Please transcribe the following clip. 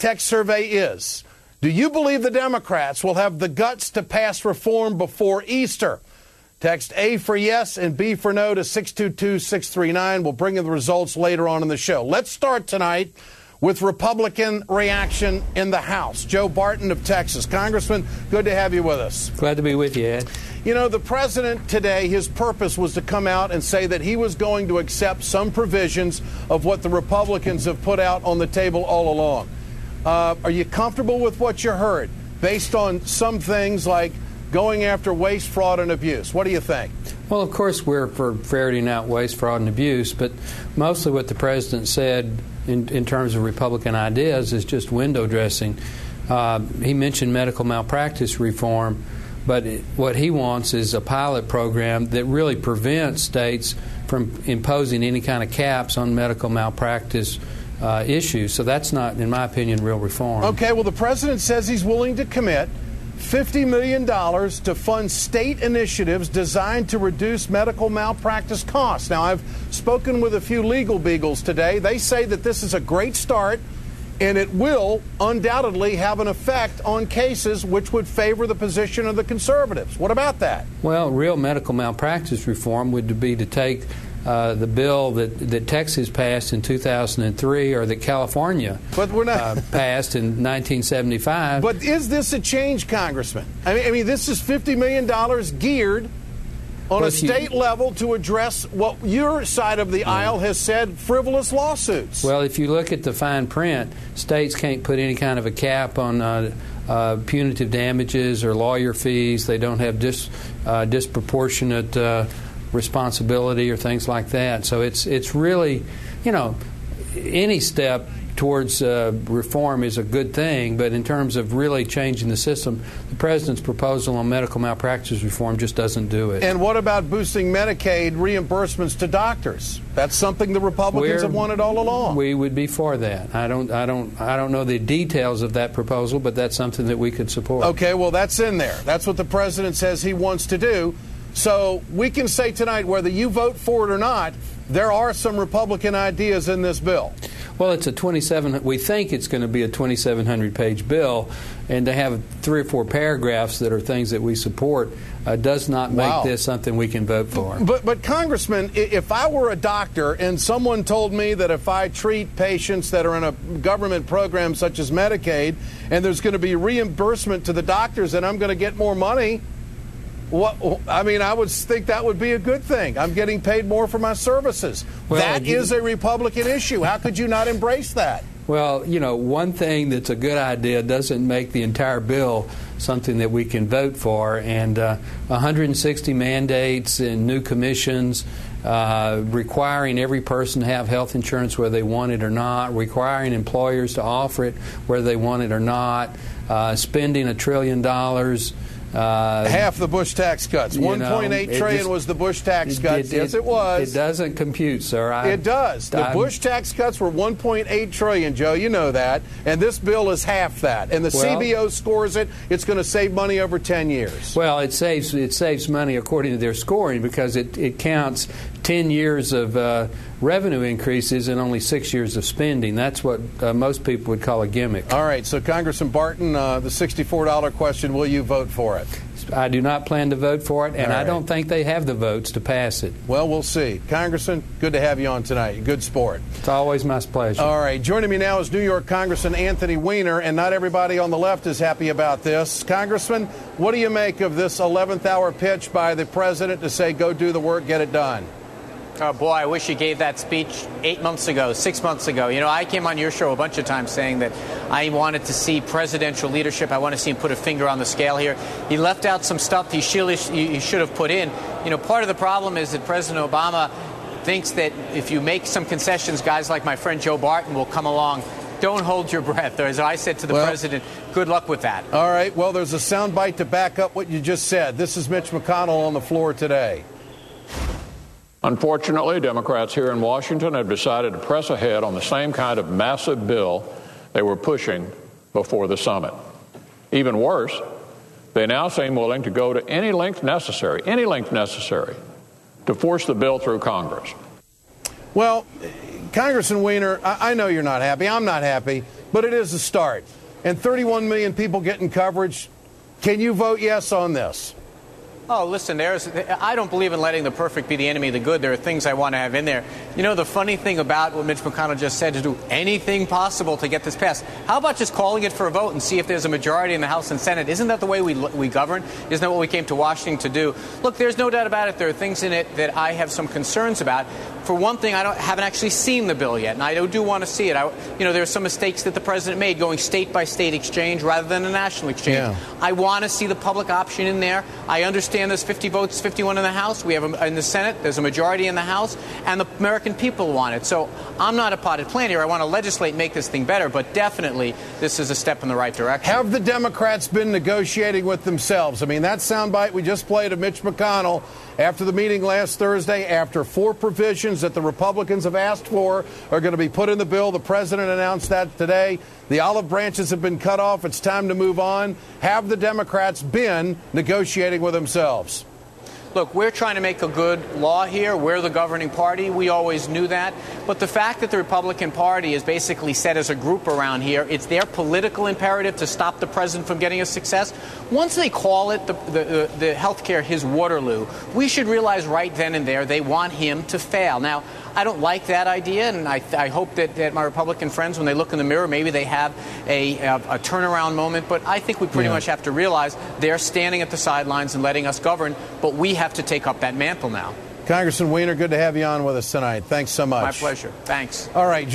text survey is, do you believe the Democrats will have the guts to pass reform before Easter? Text A for yes and B for no to 622-639. We'll bring you the results later on in the show. Let's start tonight with Republican reaction in the House. Joe Barton of Texas. Congressman, good to have you with us. Glad to be with you, Ed. You know, the president today, his purpose was to come out and say that he was going to accept some provisions of what the Republicans have put out on the table all along. Are you comfortable with what you heard based on some things like going after waste, fraud, and abuse? What do you think? Well, of course, we're for ferreting out waste, fraud, and abuse, but mostly what the president said in terms of Republican ideas is just window dressing. He mentioned medical malpractice reform, but what he wants is a pilot program that really prevents states from imposing any kind of caps on medical malpractice issues. So that's not, in my opinion, real reform. Okay, well, the president says he's willing to commit $50 million to fund state initiatives designed to reduce medical malpractice costs. Now, I've spoken with a few legal beagles today. They say that this is a great start, and it will undoubtedly have an effect on cases which would favor the position of the conservatives. What about that? Well, real medical malpractice reform would be to take the bill that Texas passed in 2003 or that California passed in 1975. But is this a change, Congressman? I mean, this is $50 million geared on a state level to address what your side of the aisle has said, frivolous lawsuits. Well, if you look at the fine print, states can't put any kind of a cap on punitive damages or lawyer fees. They don't have disproportionate responsibility or things like that. So it's really, you know, any step towards reform is a good thing, but in terms of really changing the system, the president's proposal on medical malpractice reform just doesn't do it. And what about boosting Medicaid reimbursements to doctors? That's something the Republicans have wanted all along. We would be for that. I don't know the details of that proposal, but that's something that we could support. Okay, well, that's in there. That's what the president says he wants to do. So we can say tonight, whether you vote for it or not, there are some Republican ideas in this bill. Well, it's we think it's going to be a 2,700-page bill, and to have 3 or 4 paragraphs that are things that we support does not make this something we can vote for. But Congressman, if I were a doctor and someone told me that if I treat patients that are in a government program such as Medicaid, and there's going to be reimbursement to the doctors and I'm going to get more money, I would think that would be a good thing. I'm getting paid more for my services. Well, that is a Republican issue. How could you not embrace that? Well, you know, one thing that's a good idea doesn't make the entire bill something that we can vote for. And 160 mandates and new commissions, requiring every person to have health insurance whether they want it or not, requiring employers to offer it whether they want it or not, spending $1 trillion. Half the Bush tax cuts. $1.8 trillion was the Bush tax cuts. Yes, it was. It doesn't compute, sir. It does. The Bush tax cuts were $1.8 trillion, Joe. You know that. And this bill is half that. And the CBO scores it. It's going to save money over 10 years. Well, it saves money according to their scoring because it counts 10 years of revenue increases and only 6 years of spending. That's what most people would call a gimmick. All right. So, Congressman Barton, the $64 question, will you vote for it? I do not plan to vote for it, and I don't think they have the votes to pass it. Well, we'll see. Congressman, good to have you on tonight. Good sport. It's always my pleasure. All right. Joining me now is New York Congressman Anthony Weiner, and not everybody on the left is happy about this. Congressman, what do you make of this 11th hour pitch by the president to say, go do the work, get it done? Oh, boy, I wish you gave that speech 8 months ago, 6 months ago. You know, I came on your show a bunch of times saying that I wanted to see presidential leadership. I want to see him put a finger on the scale here. He left out some stuff he should have put in. You know, part of the problem is that President Obama thinks that if you make some concessions, guys like my friend Joe Barton will come along. Don't hold your breath. Or as I said to the president, good luck with that. All right. Well, there's a soundbite to back up what you just said. This is Mitch McConnell on the floor today. Unfortunately, Democrats here in Washington have decided to press ahead on the same kind of massive bill they were pushing before the summit. Even worse, they now seem willing to go to any length necessary to force the bill through Congress. Well, Congressman Weiner, I know you're not happy. I'm not happy. but it is a start. And 31 million people getting coverage. Can you vote yes on this? Oh, listen, I don't believe in letting the perfect be the enemy of the good. There are things I want to have in there. You know, the funny thing about what Mitch McConnell just said, to do anything possible to get this passed. How about just calling it for a vote and see if there's a majority in the House and Senate? Isn't that the way we govern? Isn't that what we came to Washington to do? Look, there's no doubt about it. There are things in it that I have some concerns about. For one thing, I haven't actually seen the bill yet, and I do want to see it. There are some mistakes that the president made going state-by-state exchange rather than a national exchange. Yeah. I want to see the public option in there. I understand there's 50 votes, 51 in the House. We have in the Senate. There's a majority in the House, and the American people want it. So I'm not a potted plant here. I want to legislate and make this thing better, but definitely this is a step in the right direction. Have the Democrats been negotiating with themselves? I mean, that soundbite we just played of Mitch McConnell after the meeting last Thursday, after 4 provisions that the Republicans have asked for are going to be put in the bill. The president announced that today. The olive branches have been cut off. It's time to move on. Have the Democrats been negotiating with themselves? Look, we're trying to make a good law here. We're the governing party. We always knew that. But the fact that the Republican Party is basically set as a group around here, it's their political imperative to stop the president from getting a success. Once they call it the health care his Waterloo, we should realize right then and there they want him to fail. Now, I don't like that idea, and I hope that my Republican friends, when they look in the mirror, maybe they have a turnaround moment. But I think we pretty much have to realize they're standing at the sidelines and letting us govern, but we have to take up that mantle now. Congressman Weiner, good to have you on with us tonight. Thanks so much. My pleasure. Thanks. All right.